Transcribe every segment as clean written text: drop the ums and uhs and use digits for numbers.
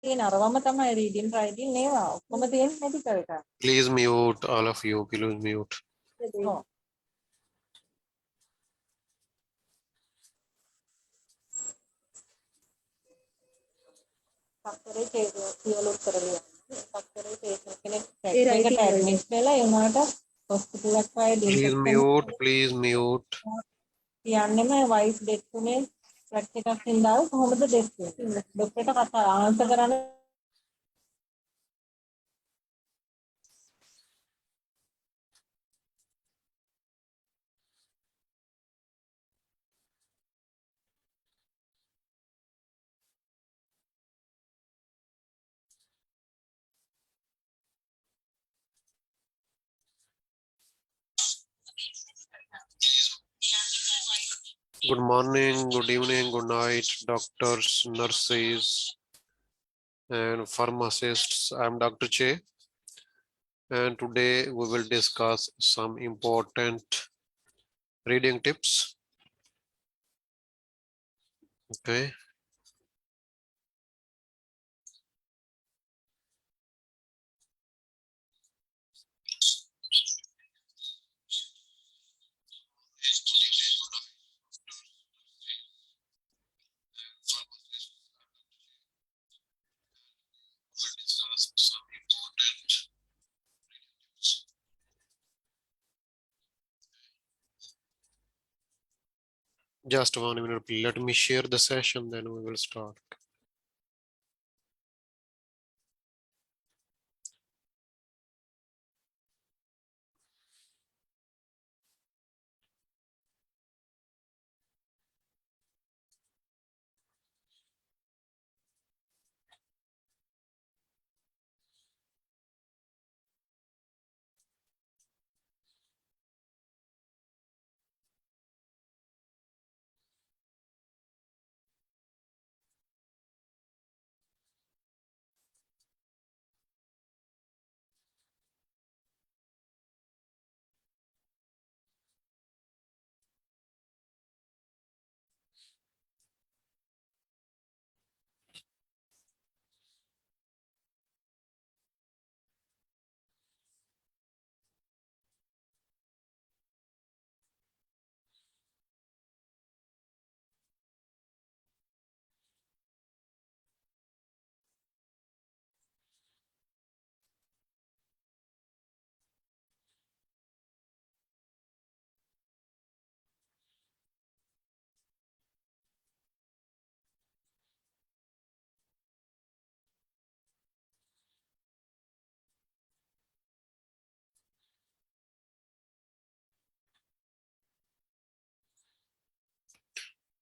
Please mute, all of you. Please mute. Please mute. Please mute. Good morning, good evening, good night, doctors, nurses, and pharmacists. I'm Dr. Che, and today we will discuss some important reading tips. Okay. Just 1 minute, please. Let me share the session, then we will start.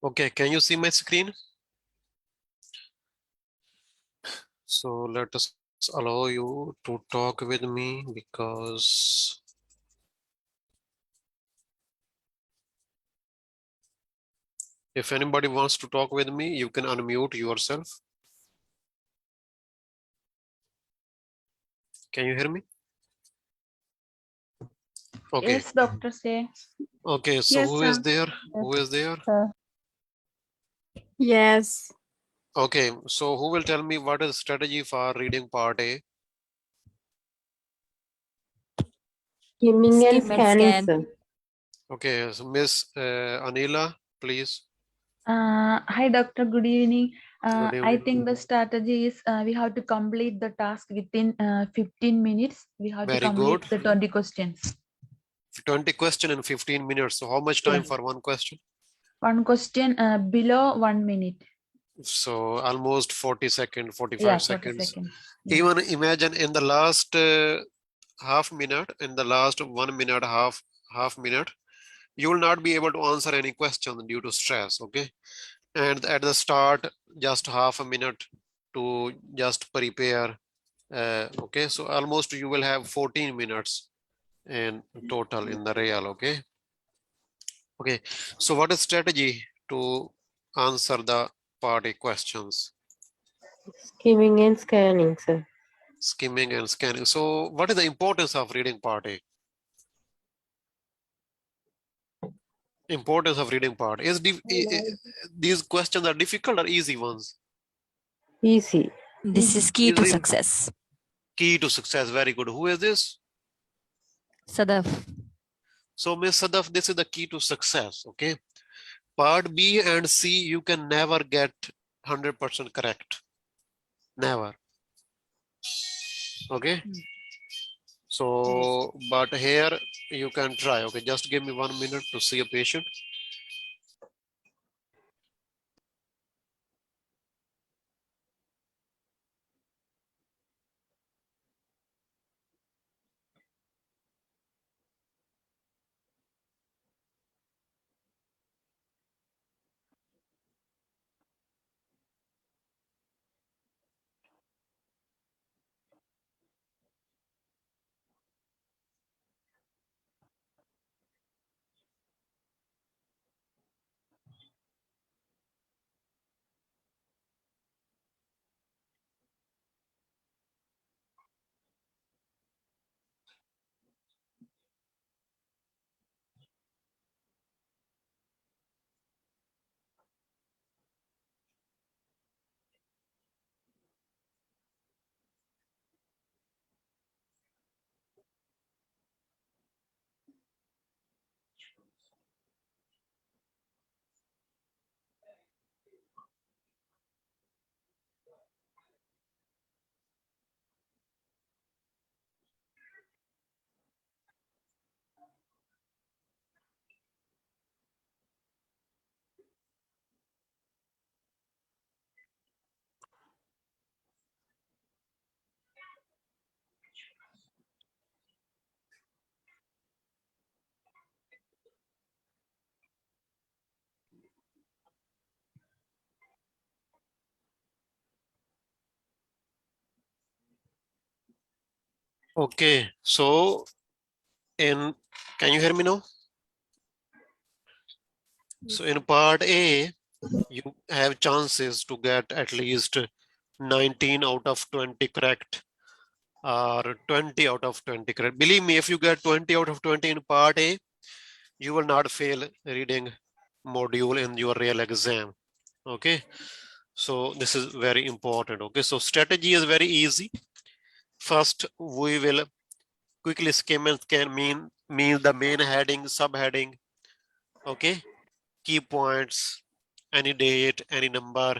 Okay, can you see my screen? So let us allow you to talk with me, because if anybody wants to talk with me, you can unmute yourself. Can you hear me? Okay. Yes, Dr. Che. Okay, so Yes, who sir. is there? Who is there? Yes. Okay, so who will tell me what is strategy for reading part A? Skimming and scanning, sir. Okay, so Miss Anila, please. Hi, Doctor. Good evening. Good I evening. think the strategy is we have to complete the task within 15 minutes. We have to Very complete good. the 20 questions. 20 question in 15 minutes. So how much time Yes. for one question? One question below 1 minute. So almost 40 seconds, 45 Yeah, 40 seconds. seconds. Yeah. Even imagine in the last half minute, in the last 1 minute, half minute, you will not be able to answer any question due to stress. Okay. And at the start, just half a minute to just prepare. Okay. So almost you will have 14 minutes in total in the real. Okay. Okay. So what is strategy to answer the party questions? Skimming and scanning, sir. Skimming and scanning. So what is the importance of reading part A? Importance of reading part. These questions are difficult or easy ones? Easy. This is key to Easy. success. Key to success. Very good. Who is this? Sadaf. So Miss Sadaf, this is the key to success. Okay. Part B and C, you can never get 100% correct. Never. Okay. So, but here you can try. Okay. Just give me 1 minute to see a patient. Okay. So can you hear me now? So in part A, you have chances to get at least 19 out of 20 correct or 20 out of 20 correct. Believe me, if you get 20 out of 20 in part A, you will not fail reading module in your real exam. Okay. So this is very important. Okay. So strategy is very easy. First, we will quickly skim and scan mean the main heading, subheading. Okay. Key points, any date, any number,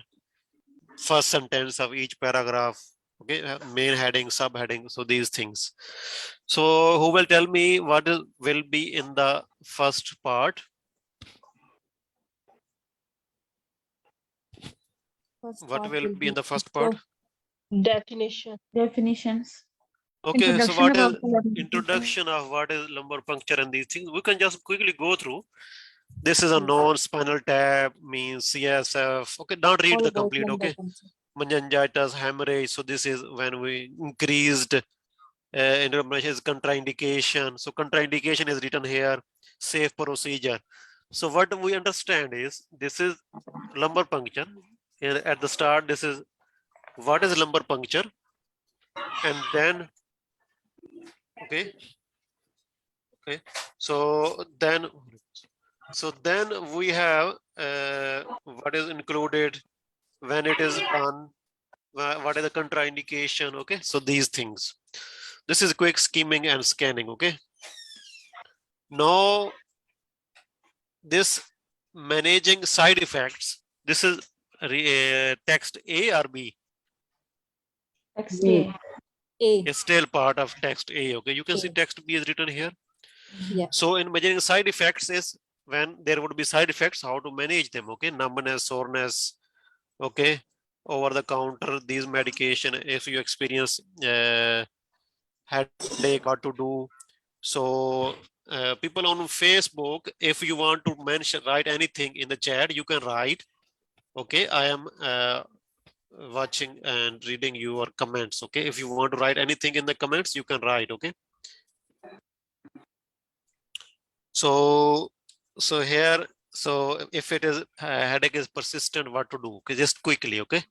first sentence of each paragraph. Okay, main heading, subheading, so these things. So who will tell me what will be in the first part? What will be in the first part? Definitions. Okay, so Introduction what is about the lumbar introduction of what is lumbar puncture and these things? We can just quickly go through. This is a non-spinal tap, means CSF. Okay, don't read the complete. Okay, meningitis, hemorrhage. So this is when we increased information is contraindication. So contraindication is written here. Safe procedure. So what we understand is this is lumbar puncture. And at the start, this is what is lumbar puncture, and then okay. So then we have what is included when it is done. What is the contraindication? Okay, so these things. This is quick skimming and scanning. Okay. Now this managing side effects. This is text A or B. text A. It's still part of text A. Okay, you can see text B is written here. Yeah. So in measuring side effects is when there would be side effects, how to manage them. Okay, numbness, soreness. Okay, over the counter, these medication. If you experience headache, what to do. So people on Facebook, if you want to mention, write anything in the chat, you can write. Okay, I am watching and reading your comments. Okay, if you want to write anything in the comments, you can write. Okay. So here, so if it is headache is persistent, what to do? Okay, just quickly. Okay.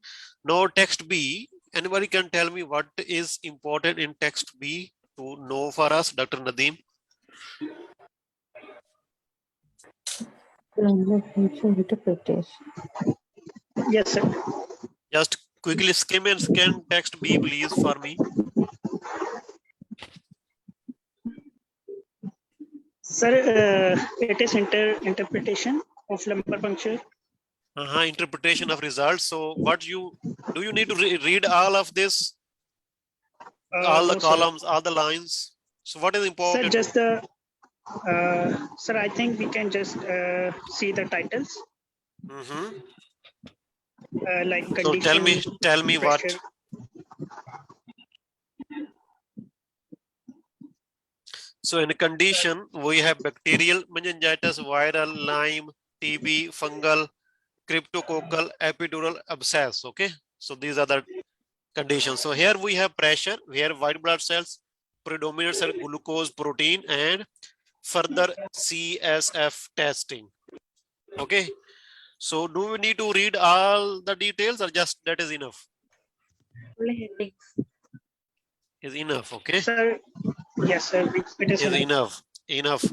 Now text B. Anybody can tell me what is important in text B to know for us, Dr. Nadeem? Lumbar puncture interpretation. Yes, sir. Just quickly skim and scan text B, please, for me. Sir, it is interpretation of lumbar puncture. Interpretation of results. So what do you need to read all of this? All the No, sir. columns, all the lines. So what is Sir, important? just the, sir, I think we can just see the titles, like So condition, tell me what. pressure. So in condition, we have bacterial meningitis, viral, Lyme, TB, fungal, cryptococcal, epidural abscess. Okay. So these are the conditions. So here we have pressure, we have white blood cells, predominant cell glucose, protein, and further CSF testing. Okay. So do we need to read all the details or just that is enough? Is enough. Okay. Sir, yes, sir, it is enough. Enough.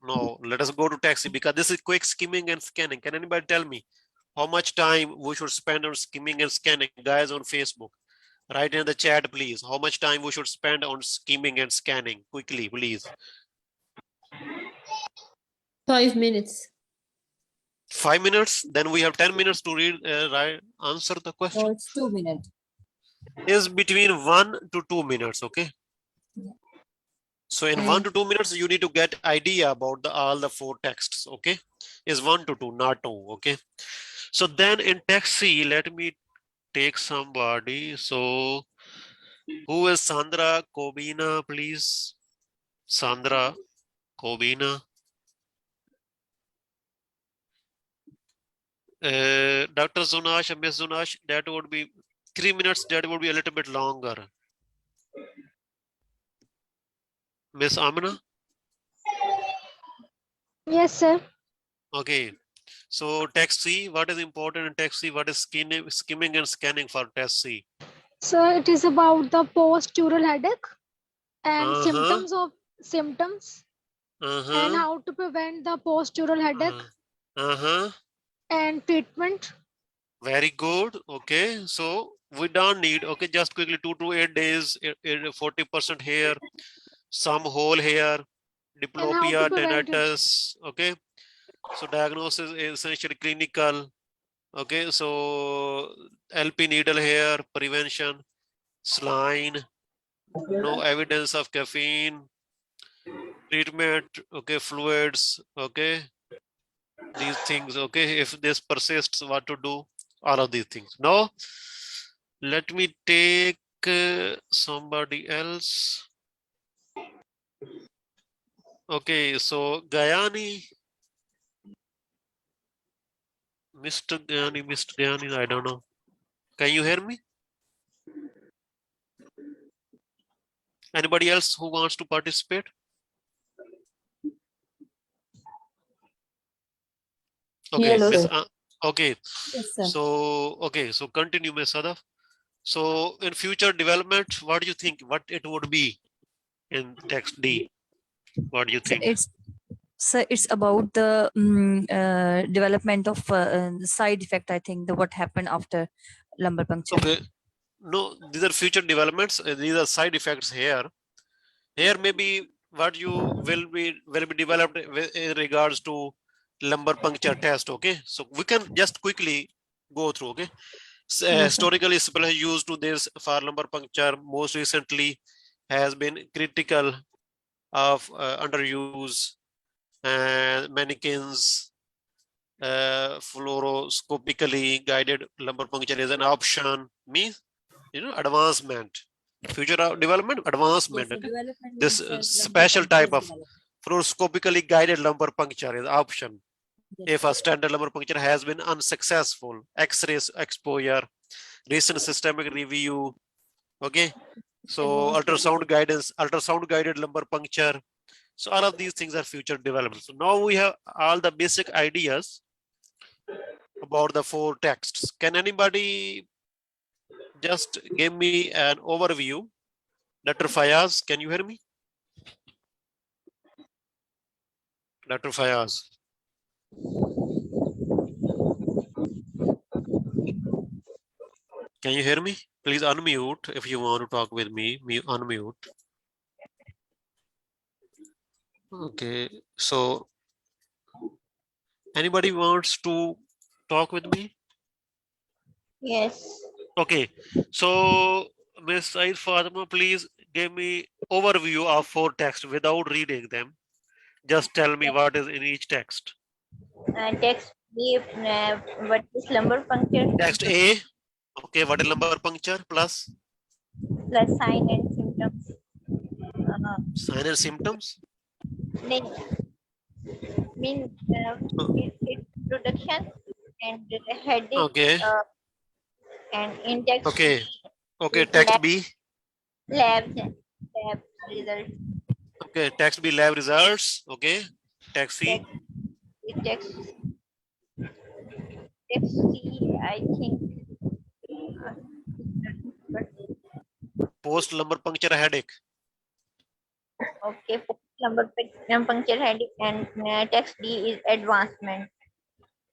No, let us go to taxi because this is quick skimming and scanning. Can anybody tell me how much time we should spend on skimming and scanning? Guys on Facebook, write in the chat, please. How much time we should spend on skimming and scanning? Quickly, please. 5 minutes. 5 minutes. Then we have 10 minutes to read, answer the question. No, it's 2 minutes. Is between 1 to 2 minutes. Okay. So in 1 to 2 minutes, you need to get idea about all the 4 texts. Okay. Is 1 to 2, not 2. Okay. So then in text C, let me take somebody. So who is Sandra Kobina, please? Sandra Kobina. Dr. Zunash, Miss Zunash, that would be 3 minutes. That would be a little bit longer. Miss Amina? Yes, sir. Okay. So text C, what is important in text C? What is skimming and scanning for text C? So it is about the post-oral headache and symptoms and how to prevent the post-oral headache and treatment. Very good. Okay. So we don't need, okay, just quickly 2 to 8 days, 40% hair, some whole hair, diplopia, prevent it. tinnitus. Okay. So diagnosis is essentially clinical. Okay. So LP needle hair, prevention, saline, no evidence of caffeine, treatment, okay, fluids, okay, these things, okay, if this persists, what to do, all of these things. Now, let me take somebody else. Okay, so Gayani, Mr. Gayani, I don't know. Can you hear me? Anybody else who wants to participate? Okay, Yes, Miss, sir. okay. Yes, sir. So, okay, so continue, Miss Sadaf. So in future development, what do you think? What it would be in text D? What do you think? It's about the development of side effect. I think what happened after lumbar puncture. Okay. No, these are future developments. These are side effects here. Here maybe what you will be developed in regards to lumbar puncture test. Okay. So we can just quickly go through. Okay. Historically, people have used to this for lumbar puncture. Most recently has been critical of underuse and mannequins. Fluoroscopically guided lumbar puncture is an option. Means, advancement, future development, advancement. Yes, Okay? development This means, special lumbar type puncture of is developed. fluoroscopically guided lumbar puncture is option. Yes. If a standard lumbar puncture has been unsuccessful, X-ray exposure, recent systemic review. Okay. So ultrasound guided lumbar puncture. So all of these things are future developments. So now we have all the basic ideas about the 4 texts. Can anybody just give me an overview? Dr. Fayaz, can you hear me? Dr. Fayaz. Can you hear me? Please unmute if you want to talk with me. Unmute. Okay, so anybody wants to talk with me? Yes. Okay, so Miss Said Fatima, please give me overview of 4 texts without reading them. Just tell me what is in each text. Text B, what is lumbar puncture? Text A. Okay, what is lumbar puncture plus Plus sign and symptoms. sign and symptoms? Mean, its introduction and the headache Okay, and index okay, okay. is Text B. labs result. Okay, text B lab results. Okay, text C. Text C, I think. Post lumbar puncture headache. Okay, lumbar puncture headache and text D is advancement.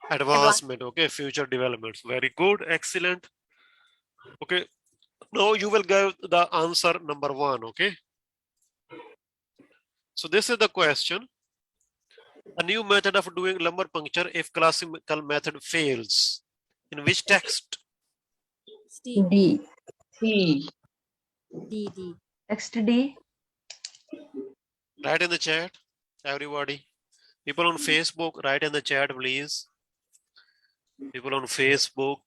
Advancement. Okay, future developments. Very good, excellent. Okay, now you will give the answer number 1. Okay, so this is the question. A new method of doing lumbar puncture if classical method fails. In which text? D. D. D. Text D. Write in the chat, everybody. People on Facebook, write in the chat, please. People on Facebook,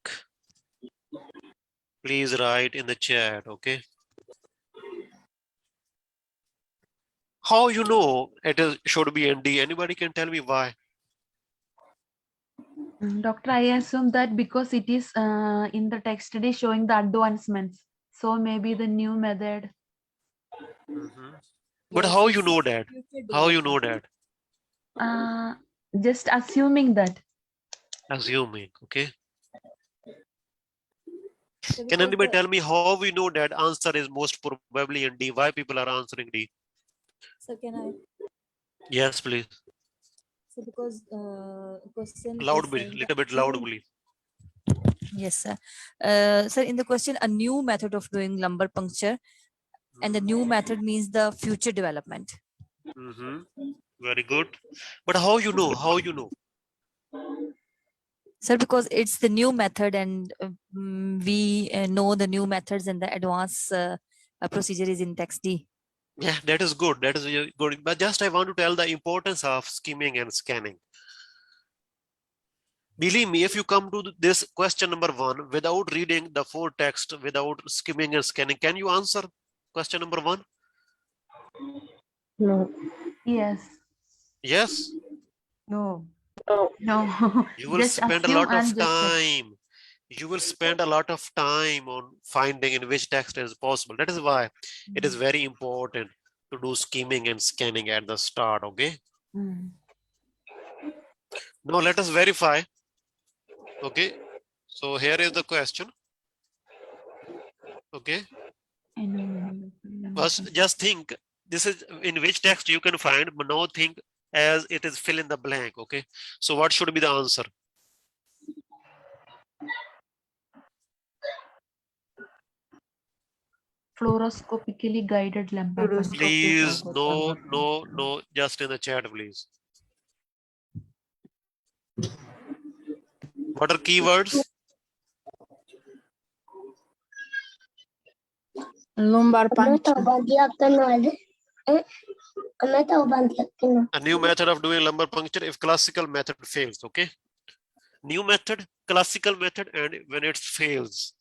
please write in the chat, okay? How you know it is should be in D? Anybody can tell me why? Doctor, I assume that because it is in the text D showing the advancements. So maybe the new method. But Yes, how you it's know that? future How you know development. that? Just assuming that. Assuming, okay? So Can because anybody the- tell me how we know that answer is most probably in D? Why people are answering D? So can I? Yes, please. So because question Loud, is saying little bit that loud, new. please. Yes, sir. Sir, in the question, a new method of doing lumbar puncture, and the new method means the future development. Very good. But how you know? How you know? Sir, because it's the new method, and we know the new methods and the advanced procedure is in text D. Yeah, that is good. That is good. But just I want to tell the importance of skimming and scanning. Believe me, if you come to this question number 1 without reading the 4 text, without skimming and scanning, can you answer question number 1? No. Yes. Yes. No. No. No. You will Just spend a assume lot of and just check. time. You will spend a lot of time on finding in which text is possible. That is why it is very important to do skimming and scanning at the start. Okay. Now let us verify. Okay. So here is the question. Okay. First, just think this is in which text you can find, but now think as it is fill in the blank. Okay. So what should be the answer? Fluoroscopically guided lumbar puncture. Please, no, just in the chat, please. What are keywords? Lumbar puncture. A new method of doing lumbar puncture if classical method fails. Okay. New method, classical method, and when it fails.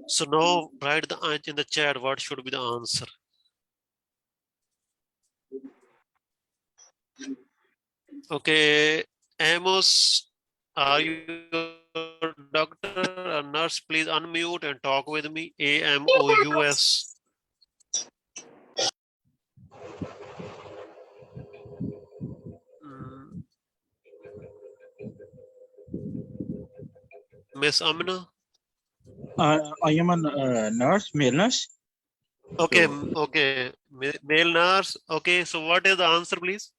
So now write the in the chat what should be the answer. Okay, Amos, are you a doctor or nurse? Please unmute and talk with me. AMOUS. Miss Amna. I am a nurse, male nurse. Okay, So, okay, male nurse. Okay, so what is the answer, please?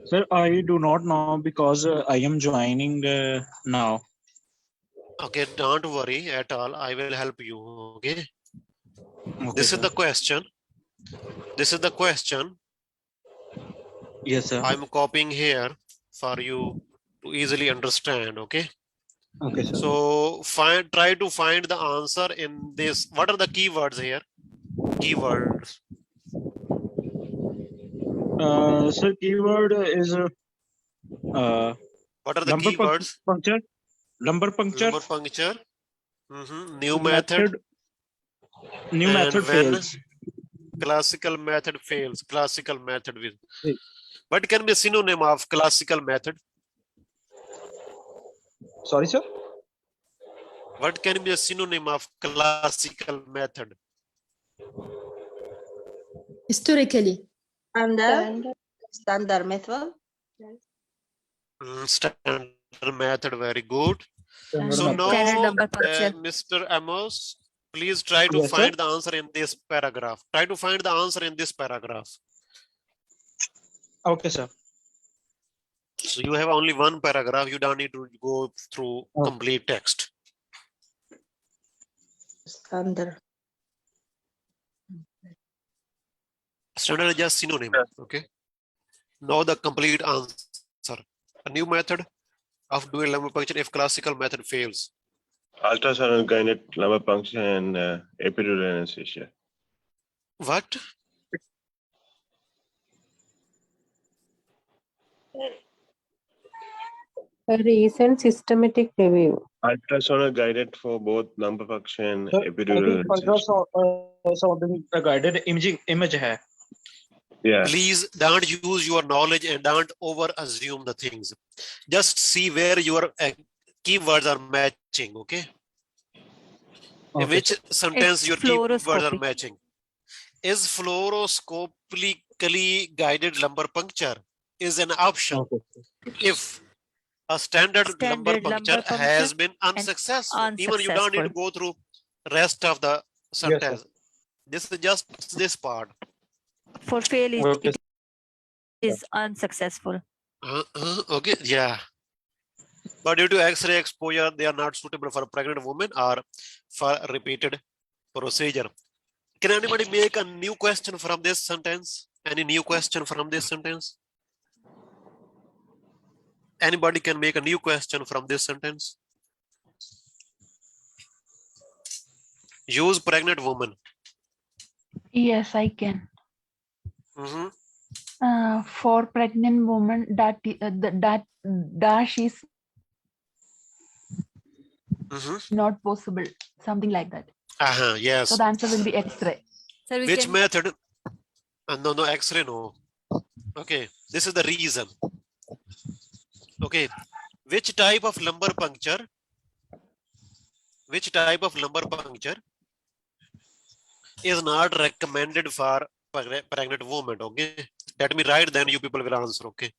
Sir, I do not know because I am joining now. Okay, don't worry at all. I will help you. Okay. Okay, This is sir. the question. This is the question. Yes, sir. I'm copying here for you to easily understand. Okay. Okay, sir. So try to find the answer in this. What are the keywords here? Keywords. Sir, keyword is What are the lumbar keywords? puncture. Lumbar puncture. Lumbar puncture. New method. New And method when fails. classical method fails. Classical method will. Hey. What can be a synonym of classical method? Sorry, sir. What can be a synonym of classical method? Historically. Standard method. Standard method, very good. Standard So method. now, Standard lumbar puncture. Mr. Amos, please try to Yes, sir. find the answer in this paragraph. Try to find the answer in this paragraph. Okay, sir. So you have only one paragraph. You don't need to go through Okay. complete text. Standard. Standard is just synonym. Okay. Now the complete answer. A new method of doing lumbar puncture if classical method fails. Ultrasonal guided lumbar puncture and epidural anesthesia. What? A recent systematic review. Ultrasonal guided for both lumbar puncture and Sir, I epidural think anesthesia. ultrasound guided image hai. Yeah. Please don't use your knowledge and don't over assume the things. Just see where your keywords are matching. Okay. In which sentence It's your keywords are fluoroscopy. matching. Is fluoroscopically guided lumbar puncture is an option Okay. if a standard lumbar puncture has been and unsuccessful. Even you don't need to go through rest of the sentence. Yes, This is just this part. For fail, Okay. it is unsuccessful. Okay, yeah. But due to X-ray exposure, they are not suitable for pregnant women or for repeated procedure. Can anybody make a new question from this sentence? Any new question from this sentence? Anybody can make a new question from this sentence? Use pregnant woman. Yes, I can. Mhm. For pregnant woman, that dash is not possible. Something like that. Yes. So the answer will be X-ray. Sir, we Which can- method? No, X-ray, no. Okay, this is the reason. Okay, which type of lumbar puncture? Which type of lumbar puncture is not recommended for pregnant women? Okay, let me write, then you people will answer. Okay.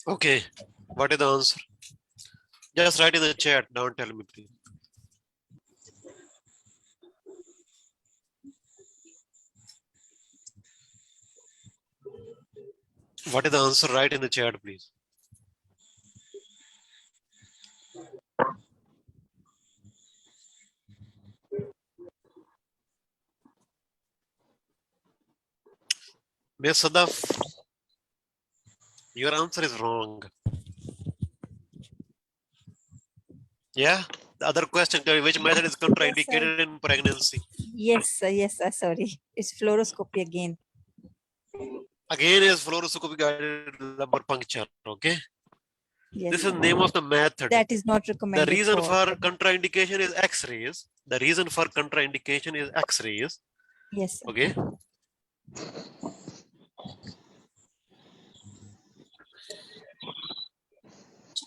Okay, what is the answer? Just write in the chat, don't tell me, please. What is the answer? Write in the chat, please. Miss Sadaf, your answer is wrong. Yeah. The other question, which method is contraindicated in pregnancy? Yes, sir. Yes, sir. Sorry. It's fluoroscopy again. Again, is fluoroscopy guided lumbar puncture. Okay. Yes. This is the name of the method. That is not The recommended. reason for pregnant. contraindication is X-rays. The reason for contraindication is X-rays. Yes, sir. Okay.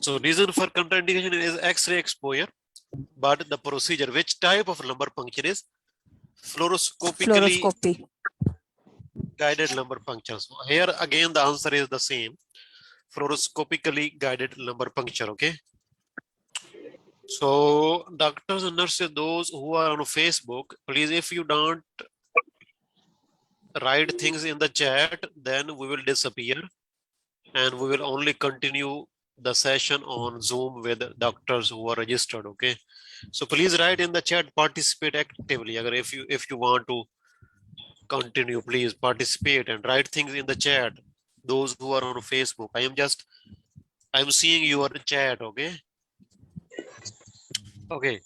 So reason for contraindication is X-ray exposure, but the procedure, which type of lumbar puncture is Fluoroscopically Fluoroscopy. guided lumbar puncture. So here again the answer is the same. Fluoroscopically guided lumbar puncture. Okay. So doctors and nurses, those who are on Facebook, please, if you don't write things in the chat, then we will disappear and we will only continue the session on Zoom with doctors who are registered. Okay. So please write in the chat, participate actively. If you want to continue, please participate and write things in the chat. Those who are on Facebook, I'm seeing your chat. Okay. Okay.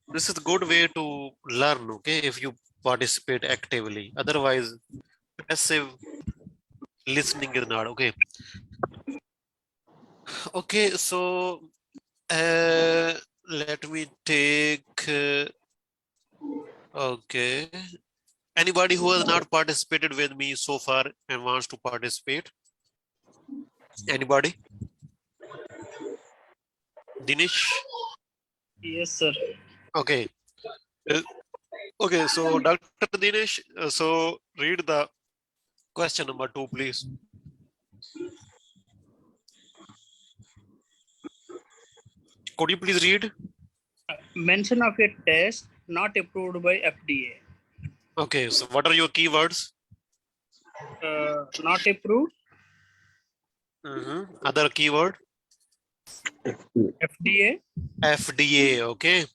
This is a good way to learn. Okay. If you participate actively, otherwise passive listening is not okay. Okay. So let me take, okay. Anybody who has not participated with me so far and wants to participate? Anybody? Dinesh? Yes, sir. Okay. Okay, so Dr. Dinesh, so read the question number 2, please. Could you please read? Mention of a test not approved by FDA. Okay, so what are your keywords? Not approved. Other keyword? FDA. FDA, okay.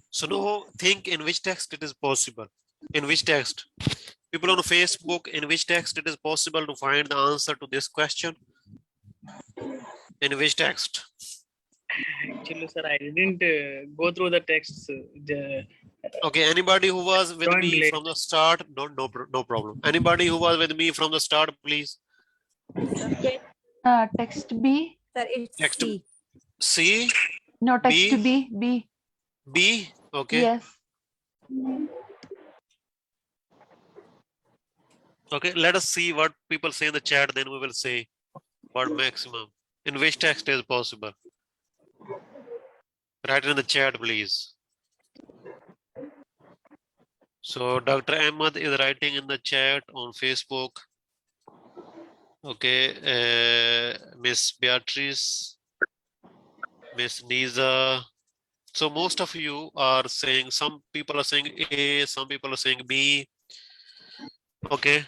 So now think in which text it is possible. In which text? People on Facebook, in which text it is possible to find the answer to this question? In which text? Actually, sir, I didn't go through the texts. Okay, anybody who was with Joined me late. from the start? No problem. Anybody who was with me from the start, please? Text B. Sir, it's Text C. C? No, text B? B. B. B? Okay. Yes. Okay, let us see what people say in the chat, then we will say what maximum. In which text is possible? Write in the chat, please. So Dr. Ahmad is writing in the chat on Facebook. Okay, Miss Beatrice, Miss Niza. So most of you are saying, some people are saying A, some people are saying B. Okay.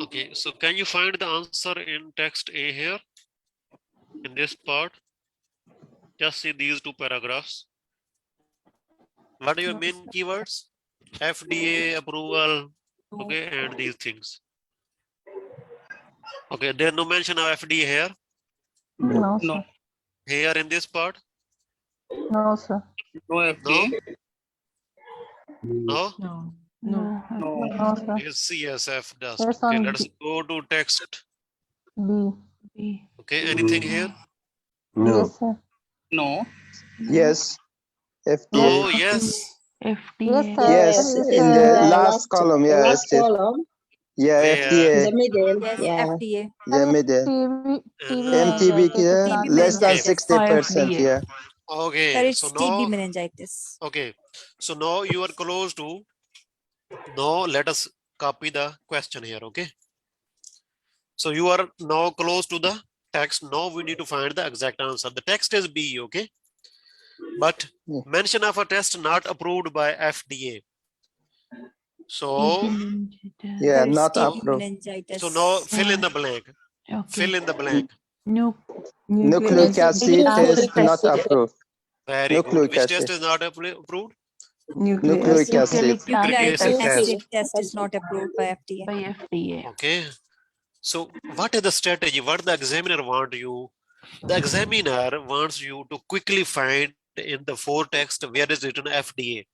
Okay, so can you find the answer in text A here? In this part? Just see these 2 paragraphs. What are your main keywords? FDA approval, okay, and these things. Okay, there's no mention of FDA here. No, No. sir. Here in this part? No, sir. No FDA. No? No. No. No, sir. It's CSF dust. Yes, Okay, on let us go to text. B. B. Okay, anything here? Yes, sir. No. Yes, FDA. No, yes. FDA. Yes, In the last column, yes. column. Yeah, Where? FDA. middle. Yes, FDA. The middle. MTB, yeah, TB less than meningitis. 60%, yeah. Sir, Okay, so it's TB now, meningitis. okay, so now you are close to, now let us copy the question here, okay? So you are now close to the text. Now we need to find the exact answer. The text is B, okay? But mention of a test not approved by FDA. So, Yeah, Sir, it's not TB approved. meningitis. so now fill in the blank. Okay. Fill in the blank. Nucleic acid test not approved. Very good. Nucleic Which test acid. is not approved? Nucleic acid. Nucleic Nucleic acid test. acid test is not approved by FDA. By FDA. Okay. So what is the strategy? What the examiner want you? The examiner wants you to quickly find in the 4 text where is written FDA.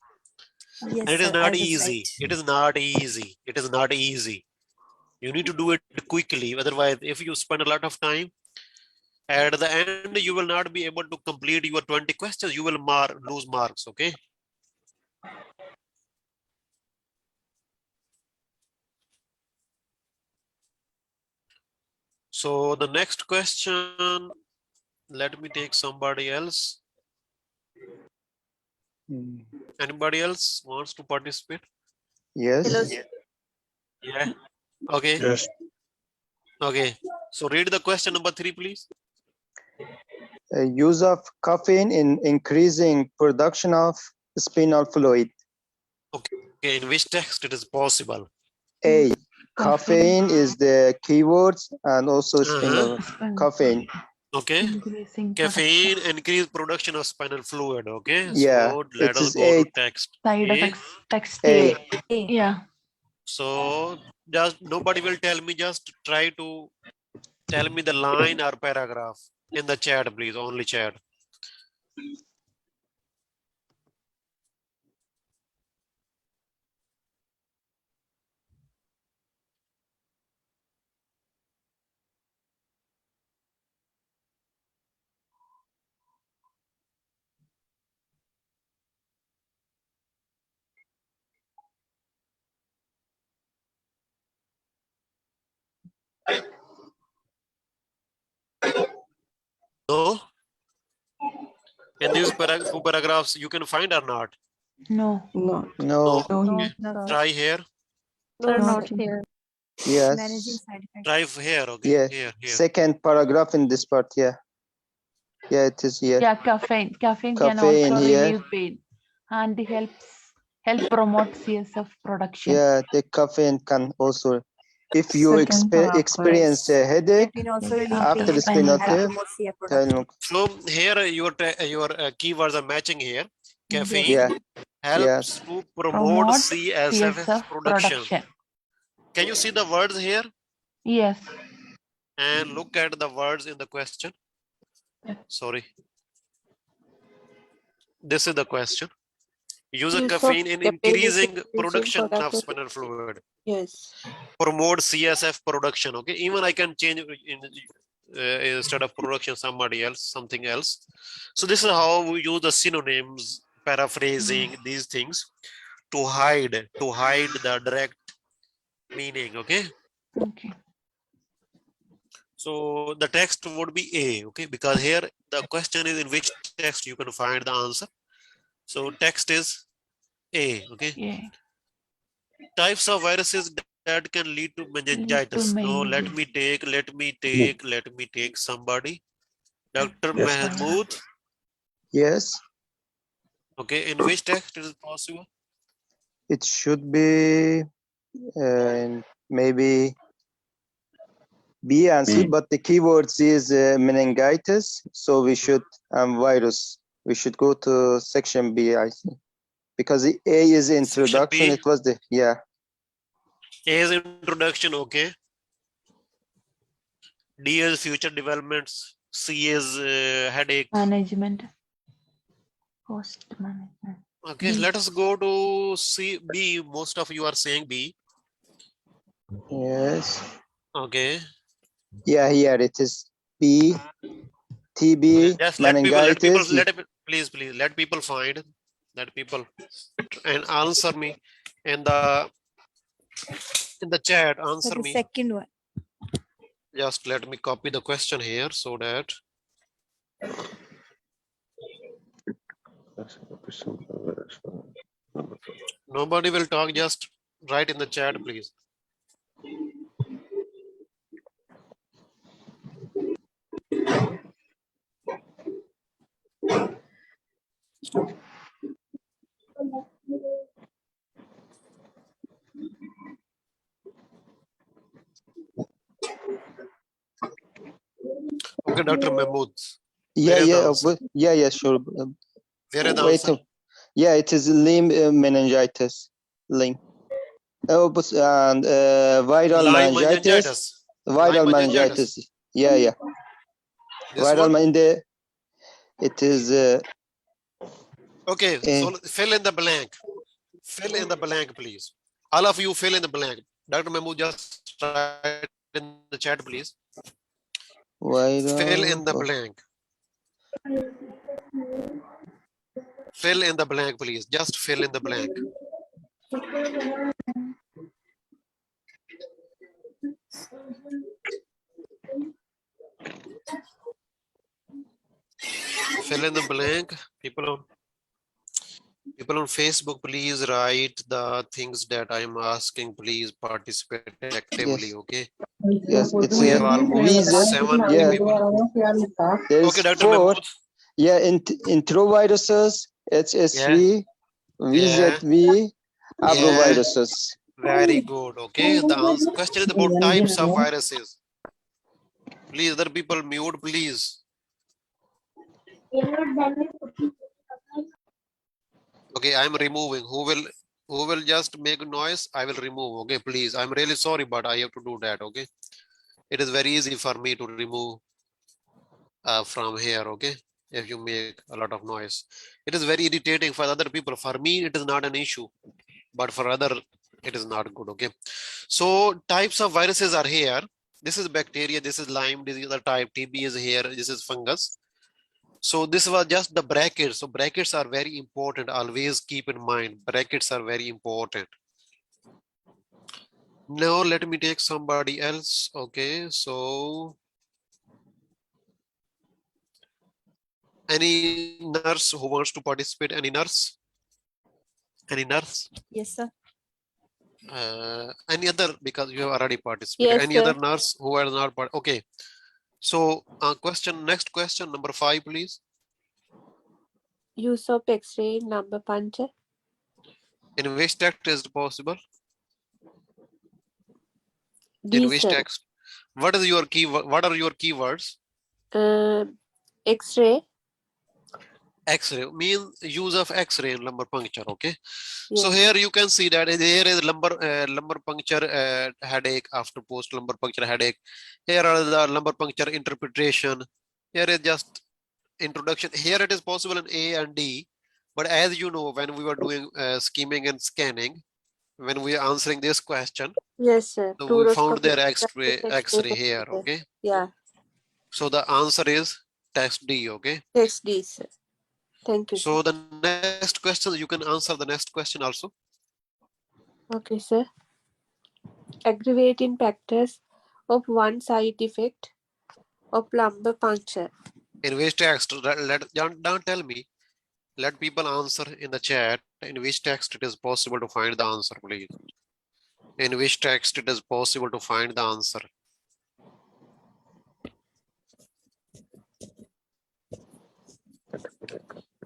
Yes, And it is sir, not I was easy. right. It is not easy. It is not easy. You need to do it quickly. Otherwise, if you spend a lot of time, at the end, you will not be able to complete your 20 questions. You will lose marks. Okay. So the next question, Let me take somebody else. Hmm. Anybody else wants to participate? Yes. Yeah. Okay. Yes. Okay. So read the question number 3, please. Use of caffeine in increasing production of spinal fluid. Okay. In which text it is possible? A. Caffeine is the keyword and also spinal caffeine. Okay. Increasing Caffeine increase production of spinal fluid. Okay. Yeah, So let it us is go to A. text. side A. effects. Text A. A. Yeah. So just nobody will tell me, just try to tell me the line or paragraph in the chat, please. Only chat. No? In these two paragraphs, you can find or not? No. No. No. No, Okay. sir. Try here. Sir, Not not here. Managing Yes. side effects. Try here. Okay. Yeah. Here. Second paragraph in this part. Yeah. Yeah, it is here. Yeah, caffeine. Caffeine can Caffeine also here. relieve pain and help promote CSF production. Yeah, the caffeine can also, if you Second paragraph. experience a headache Caffeine also relieve after pain the and spinal help tap, promote CF tell production. me. So here your keywords are matching here. Caffeine Yeah. helps Yes. to promote Promote CSF CSF production. production. Can you see the words here? Yes. And look at the words in the question. Sorry. This is the question. Use of caffeine in increasing production of spinal fluid. Yes. Promote CSF production. Okay. Even I can change instead of production somebody else, something else. So this is how we use the synonyms, paraphrasing these things to hide the direct meaning. Okay. Okay. So the text would be A. Okay. Because here the question is in which text you can find the answer. So text is A. Okay. Yeah. Types of viruses that can lead to meningitis. No, let me take somebody. Dr. Yes. Mahmood. Yes. Okay, in which text is it possible? It should be maybe B and C, but the keywords is meningitis. So we should virus. We should go to section B, I think, because the A is introduction. B. It was the yeah. A is introduction. Okay. D is future developments. C is headache. Management. Post management. Okay, let us go to C. B. Most of you are saying B. Yes. Okay. Yeah, here it is. B. TB. Just meningitis. please let people find. Let people and answer me in the chat. Answer The me. second one. Just let me copy the question here so that nobody will talk. Just write in the chat, please. Okay, Dr. Mahmood. Yeah, sure. Where is the Wait. answer? Yeah, it is limb meningitis. Limb. Oh, and viral meningitis. Viral meningitis. Yeah. This Viral one? it is. Okay, so fill in the blank. Fill in the blank, please. All of you fill in the blank. Dr. Mahmood, just write in the chat, please. Viral. Fill in the blank. Fill in the blank, please. Just fill in the blank. fill in the blank. People on Facebook, please write the things that I'm asking. Please participate actively. Yes. Okay. Yes, it's We have almost 70 yeah. people. There's Okay, Dr. 4. Mahmood. Yeah, introviruses, HSV, VZV, abroviruses. Very good. Okay. The answer, question is about types of viruses. Please, other people mute, please. Okay, I'm removing. Who will just make noise? I will remove. Okay, please. I'm really sorry, but I have to do that. Okay. It is very easy for me to remove from here. Okay. If you make a lot of noise, it is very irritating for other people. For me, it is not an issue, but for other, it is not good. Okay. So types of viruses are here. This is bacteria. This is Lyme disease. The type TB is here. This is fungus. So this was just the brackets. So brackets are very important. Always keep in mind, brackets are very important. Now let me take somebody else. Okay, so any nurse who wants to participate? Any nurse? Any nurse? Yes, sir. Any other, because you have already participated. Yes, Any sir. other nurse who has not part? Okay. So next question, number 5, please. Use of X-ray number puncture. In which text is it possible? D, In which sir. text? What is your key? What are your keywords? X-ray. X-ray means use of X-ray in lumbar puncture. Okay. Yes. So here you can see that here is lumbar puncture headache after post lumbar puncture headache. Here are the lumbar puncture interpretation. Here is just introduction. Here it is possible in A and D, but as you know, when we were doing scheming and scanning, when we are answering this question, Yes, sir. so we found Fluoroscopy. their X-ray here. Okay. Yeah. So the answer is text D. Okay. Text D, sir. Thank you, sir. So the next question, you can answer the next question also. Okay, sir. Aggravating factors of one side effect of lumbar puncture. In which text? Don't tell me. Let people answer in the chat. In which text it is possible to find the answer, please. In which text it is possible to find the answer?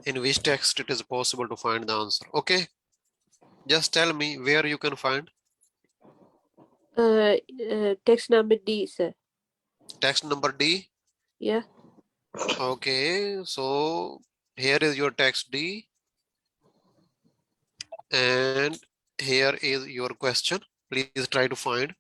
In which text it is possible to find the answer? Okay. Just tell me where you can find. Text number D, sir. Text number D. Yeah. Okay. So here is your text D. And here is your question. Please try to find.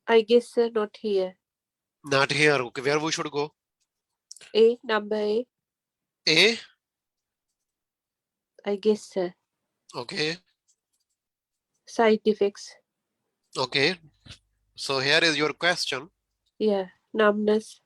I guess, sir, not here. Not here. Okay. Where we should go? A, number A. A. I guess, sir. Okay. Side effects. Okay. So here is your question. Yeah. Numbness.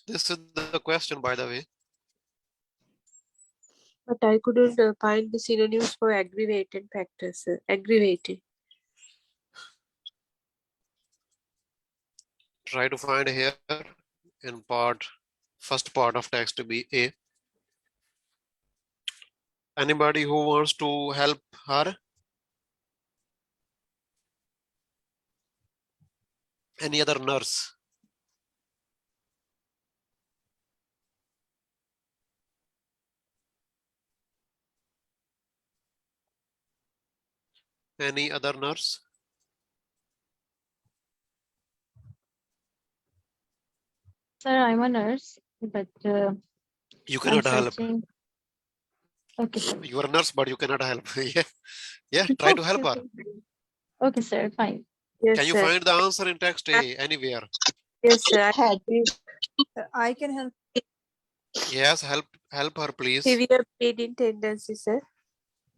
This is the question, by the way. But I couldn't find the synonyms for aggravating factors, sir. Aggravating. Try to find here in first part of text to be A. Anybody who wants to help her? Any other nurse? Any other nurse? Sir, I'm a nurse, but You I'm cannot help. searching. Okay, sir. You are a nurse, but you cannot help. Yeah, yeah. Try to help her. Okay, sir. Fine. Can you find the answer in text A anywhere? Yes, sir. I can help. Yes, help her, please. Severe bleeding tendency, sir.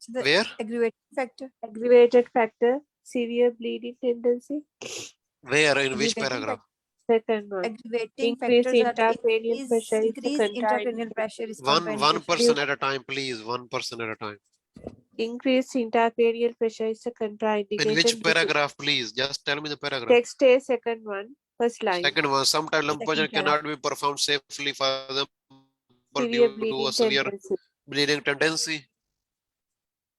So the Where? aggravated factor, severe bleeding tendency. Where? In which Aggravating paragraph? Second one. Aggravating Increase factors are the intracranial pressure is the increased intracranial pressure is One contraindication. person at a time, please. One person at a time. Increased intracranial pressure is a In which contraindication. paragraph, please? Just tell me the paragraph. Text A, second one, first line. Second one. Sometimes lumbar puncture Second paragraph. cannot be performed safely for example Severe due to a bleeding severe tendency. bleeding tendency.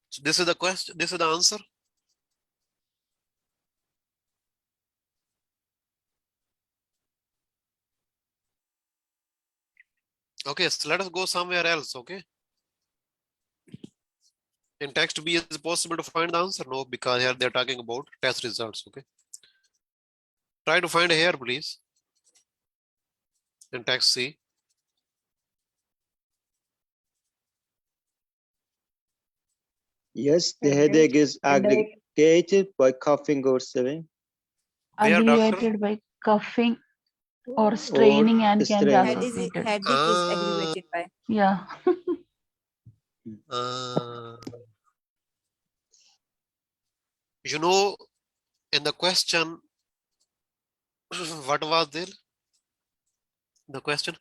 So this is the question. This is the answer. Okay, so let us go somewhere else. Okay. In text B, is it possible to find the answer? No, because here they're talking about test results. Okay. Try to find here, please. In text C. Yes, the headache is aggravated by coughing or sweating. Where, doctor? Aggravated by coughing or straining and can be straining. associated. Headache is aggravated by. Yeah. You know, in the question, what was there? The question,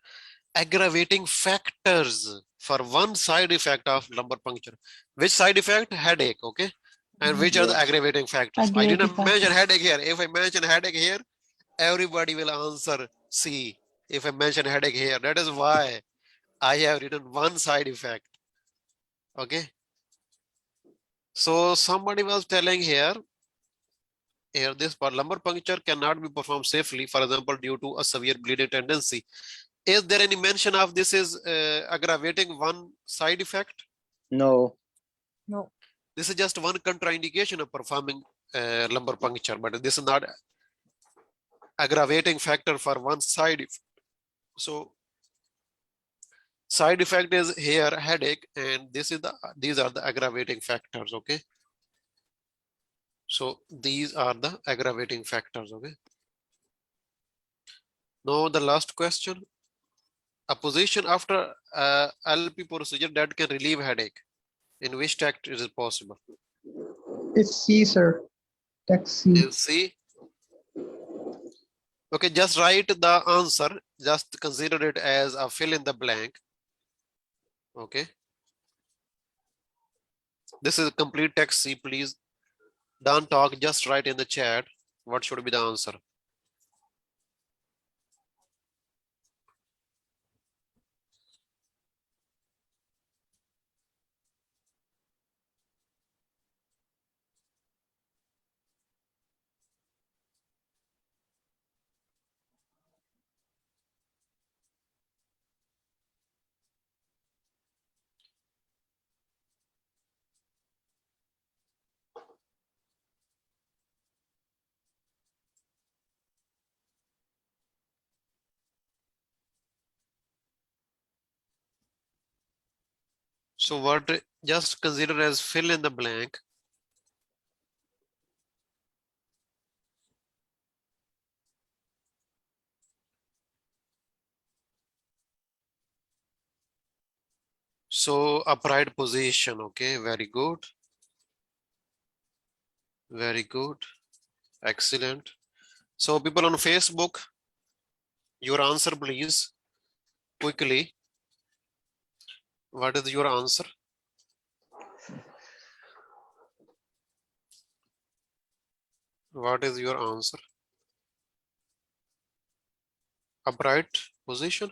aggravating factors for one side effect of lumbar puncture. Which side effect? Headache. Okay. And which are the aggravating factors? I didn't mention headache here. If I mention headache here, everybody will answer C. If I mention headache here, that is why I have written one side effect. Okay. So somebody was telling here this part, lumbar puncture cannot be performed safely, for example, due to a severe bleeding tendency. Is there any mention of this is aggravating one side effect? No. No. This is just one contraindication of performing lumbar puncture, but this is not aggravating factor for one side. So side effect is here headache, and these are the aggravating factors. Okay. So these are the aggravating factors. Okay. Now the last question. A position after LP procedure that can relieve headache. In which text is it possible? It's C, sir. Text C. In C. Okay, just write the answer. Just consider it as a fill in the blank. Okay. This is complete text C, please. Don't talk, just write in the chat. What should be the answer? So what, just consider as fill in the blank. So upright position. Okay, very good. Very good. Excellent. So people on Facebook, your answer please, quickly. What is your answer? What is your answer? Upright position.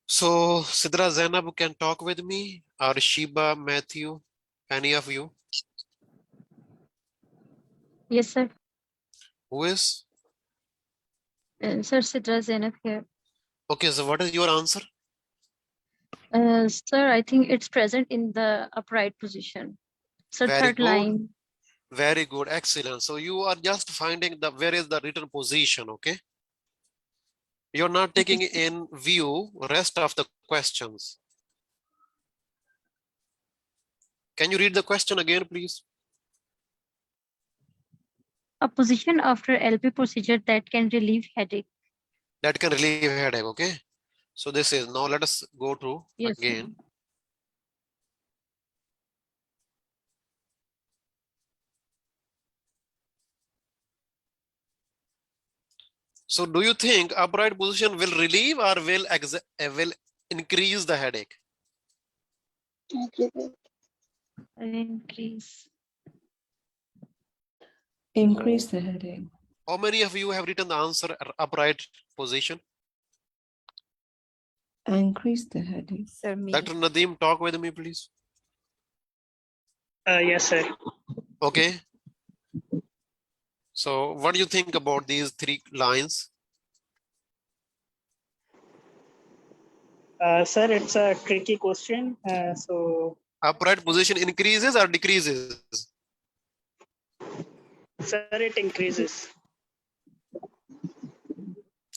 So Sidra Zainab can talk with me, or Shiba, Matthew, any of you? Yes, sir. Who is? Sir, Sidra Zainab here. Okay, so what is your answer? Sir, I think it's present in the upright position. So Very third good. line. Very good. Excellent. So you are just finding the where is the written position. Okay. You're not taking in view rest of the questions. Can you read the question again, please? A position after LP procedure that can relieve headache. That can relieve headache. Okay. So this is now let us go to Yes, sir. again. So do you think upright position will relieve or will increase the headache? Increase. Increase the headache. How many of you have written the answer upright position? Increase the headache. Sir, me. Dr. Nadeem, talk with me, please. Yes, sir. Okay. So what do you think about these three lines? Sir, it's a tricky question. So, Upright position increases or decreases? sir, it increases.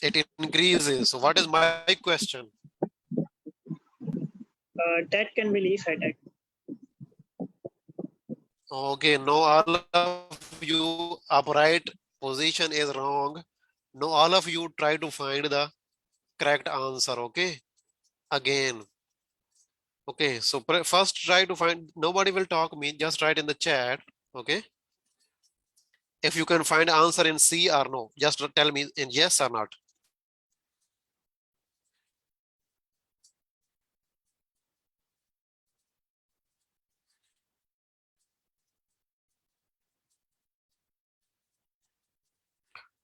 It increases. So what is my question? That can relieve headache. Okay, no, all of you upright position is wrong. No, all of you try to find the correct answer. Okay, again. Okay, so first try to find, nobody will talk me, just write in the chat. Okay, if you can find answer in C or no, just tell me in yes or not.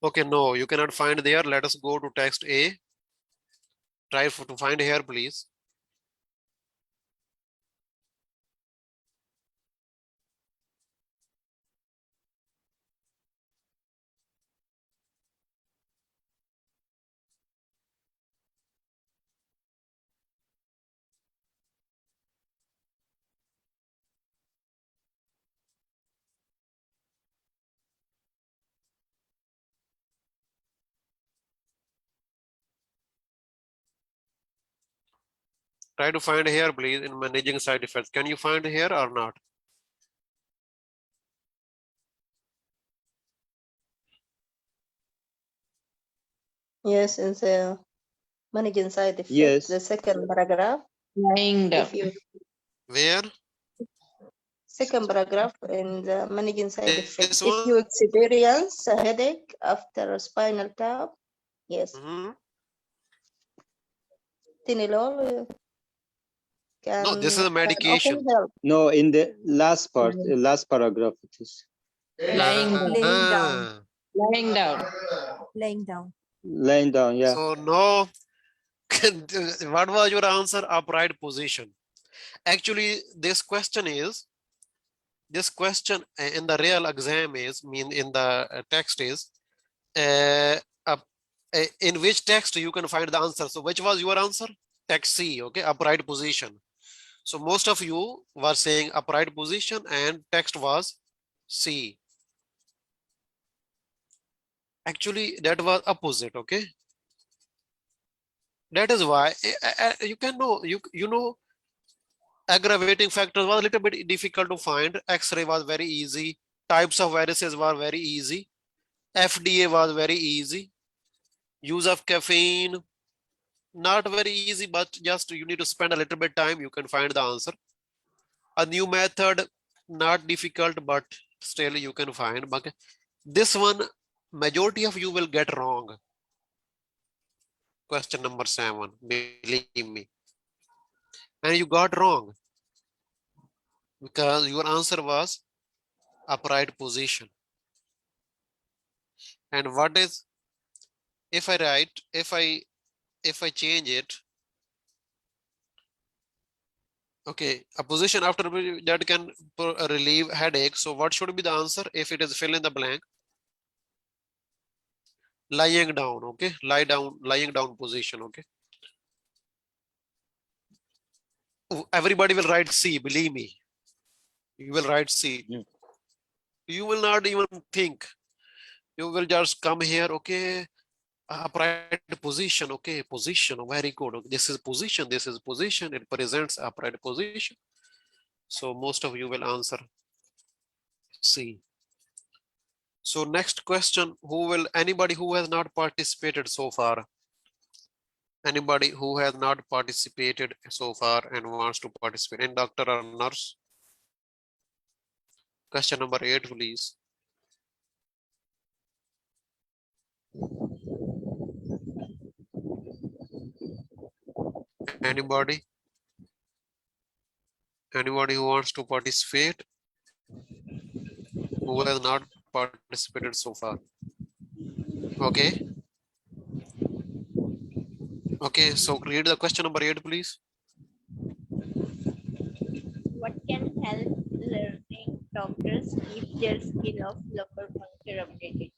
Okay, no, you cannot find there. Let us go to text A. Try to find here, please. Try to find here, please, in managing side effects. Can you find here or not? Yes, in the managing side effect, Yes. the second paragraph. Lying down. If you Where? second paragraph in the managing side This effect, one? if you experience a headache after a spinal tap, yes, Tylenol can No, this is a can medication. often help. No, in the last part, last paragraph it is. Lying down. Laying down. Ah, Lying down. Laying down. Lying down, yeah. so no. What was your answer? Upright position. Actually, this question in the real exam is in the text is in which text you can find the answer. So which was your answer? Text C. Okay, upright position. So most of you were saying upright position and text was C. Actually, that was opposite. Okay, that is why you can know you know aggravating factors was a little bit difficult to find. X-ray was very easy. Types of viruses were very easy. FDA was very easy. Use of caffeine, not very easy, but just you need to spend a little bit time, you can find the answer. A new method, not difficult, but still you can find. But this one, majority of you will get wrong. Question number 7, believe me. And you got wrong because your answer was upright position. And what is, if I write, if I change it, okay, a position after that can relieve headache. So what should be the answer if it is fill in the blank? Lying down. Okay, lying down position. Okay, everybody will write C, believe me. You will write C. You will not even think. You will just come here, okay, upright position, okay, position, very good. This is position, it presents upright position. So most of you will answer C. So next question, anybody who has not participated so far? Anybody who has not participated so far and wants to participate? And doctor or nurse? Question number 8, please. Anybody? Anybody who wants to participate? Who has not participated so far? Okay. Okay, so read the question number 8, please. What can help learning doctors keep their skill of lumbar puncture updated?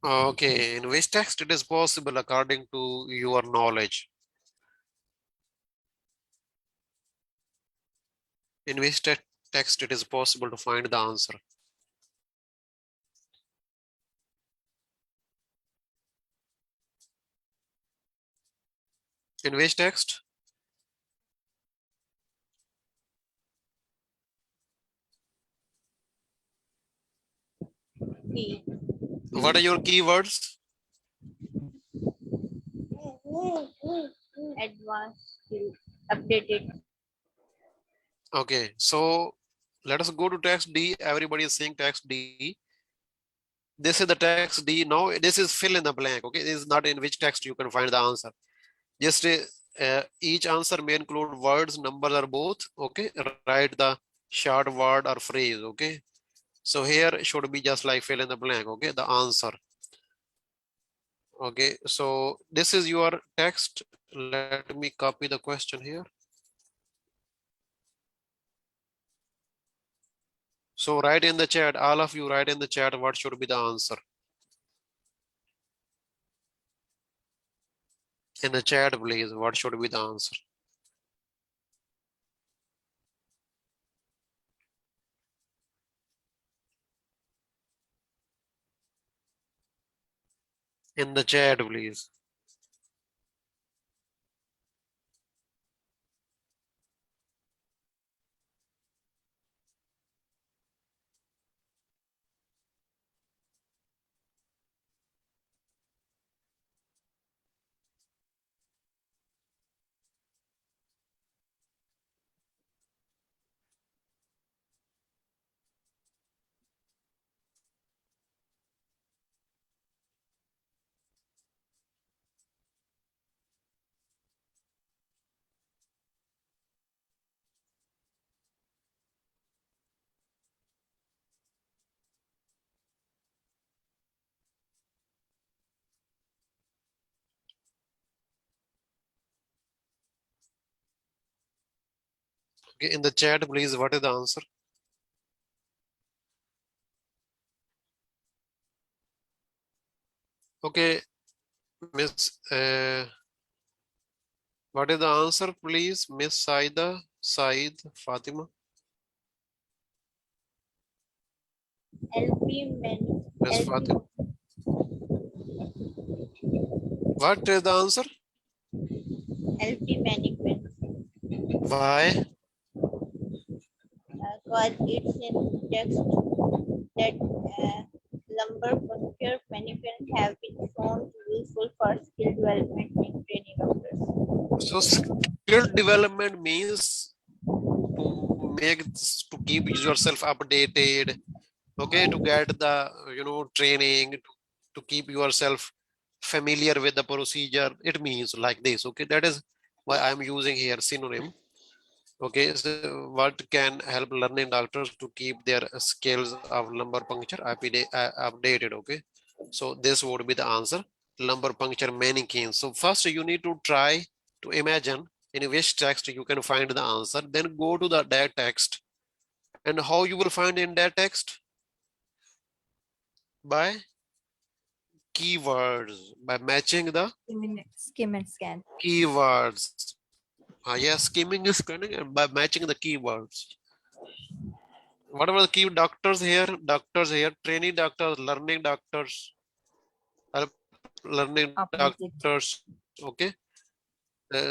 Okay, in which text it is possible according to your knowledge? In which text it is possible to find the answer? In which text? D. What are your keywords? Advanced skill updated. Okay, so let us go to text D. Everybody is saying text D. This is the text D. Now this is fill in the blank. Okay, this is not in which text you can find the answer. Just each answer may include words, numbers, or both. Okay, write the short word or phrase. Okay, so here it should be just like fill in the blank. Okay, the answer. Okay, so this is your text. Let me copy the question here. So write in the chat, all of you write in the chat what should be the answer. In the chat, please, what should be the answer? In the chat, please. Okay, in the chat, please, what is the answer? Okay, Miss, what is the answer, please? Miss Saida, Said, Fatima. LP Miss Fatima. What is the answer? LP management. Why? Because it's in text that lumbar puncture management have been shown to be useful for skill development in training doctors. So skill development means to keep yourself updated. Okay, to get the training, to keep yourself familiar with the procedure. It means like this. Okay, that is why I'm using here synonym. Okay, so what can help learning doctors to keep their skills of lumbar puncture updated? Okay, so this would be the answer, lumbar puncture mannequin. So first you need to try to imagine in which text you can find the answer, then go to that text. And how you will find in that text? By keywords, by matching the Skim and scan. keywords. Yes, skimming is scanning and by matching the keywords. Whatever the key doctors here, training doctors, learning doctors, learning Updated. doctors, okay.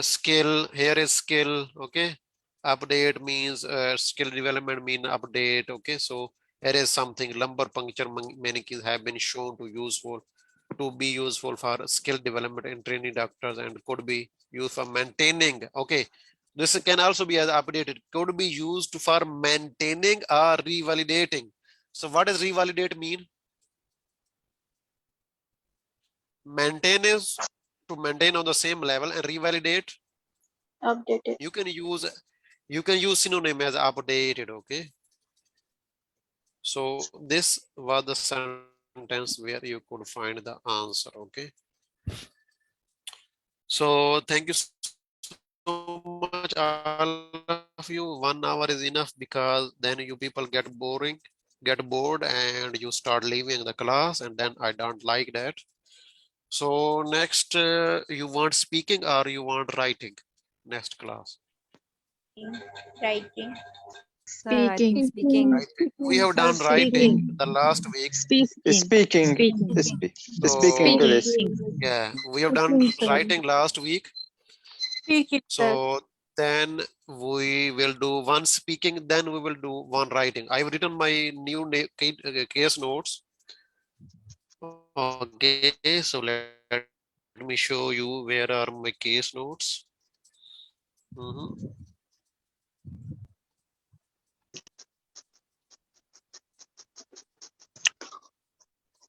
Skill, here is skill, okay. Update means skill development mean update, okay. So here is something lumbar puncture many keys have been shown to be useful for skill development in training doctors and could be used for maintaining, okay. This can also be as updated, could be used for maintaining or revalidating. So what does revalidate mean? Maintain is to maintain on the same level, and revalidate, Updated. you can use synonym as updated, okay. So this was the sentence where you could find the answer, okay. So thank you so much all of you. 1 hour is enough because then you people get bored and you start leaving the class, and then I don't like that. So next you want speaking or you want writing next class? Writing. Sir, I think speaking. We have done writing the last week. Speaking. Speak English. Yeah, we have done writing last week. Speaking, sir. So then we will do one speaking, then we will do one writing. I've written my new case notes. Okay, so let me show you where are my case notes.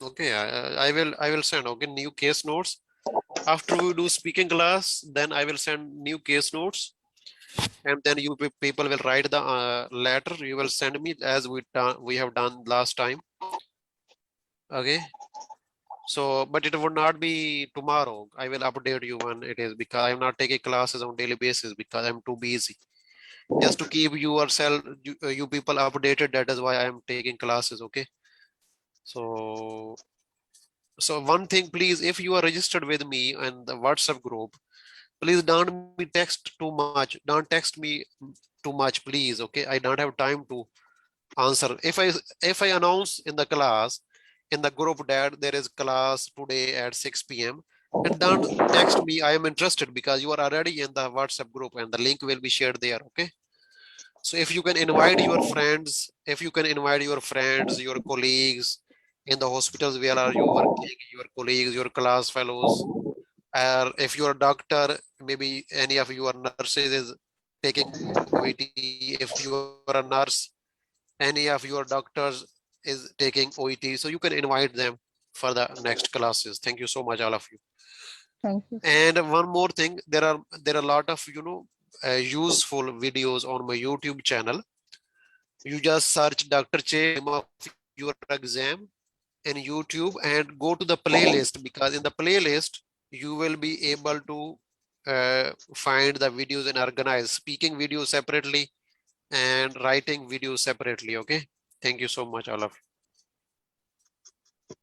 Okay, I will send, okay, new case notes. After we do speaking class, then I will send new case notes, and then you people will write the letter. You will send me as we have done last time. Okay. So, but it would not be tomorrow. I will update you when it is, because I'm not taking classes on daily basis because I'm too busy. Just to keep yourself, you people updated. That is why I am taking classes. Okay. So one thing, please, if you are registered with me and the WhatsApp group, please don't be text too much. Don't text me too much, please. Okay. I don't have time to answer. If I announce in the class, in the group that there is class today at 6 p.m. and don't text me, I am interested, because you are already in the WhatsApp group and the link will be shared there. Okay. So if you can invite your friends, your colleagues in the hospitals where are you working, your colleagues, your class fellows, or if you're a doctor, maybe any of your nurses is taking OET. If you are a nurse, any of your doctors is taking OET, so you can invite them for the next classes. Thank you so much, all of you. Thank you. And one more thing, there are a lot of useful videos on my YouTube channel. You just search DrChe of your exam in YouTube and go to the playlist, because in the playlist you will be able to find the videos and organize speaking videos separately and writing videos separately. Okay. Thank you so much, all of you.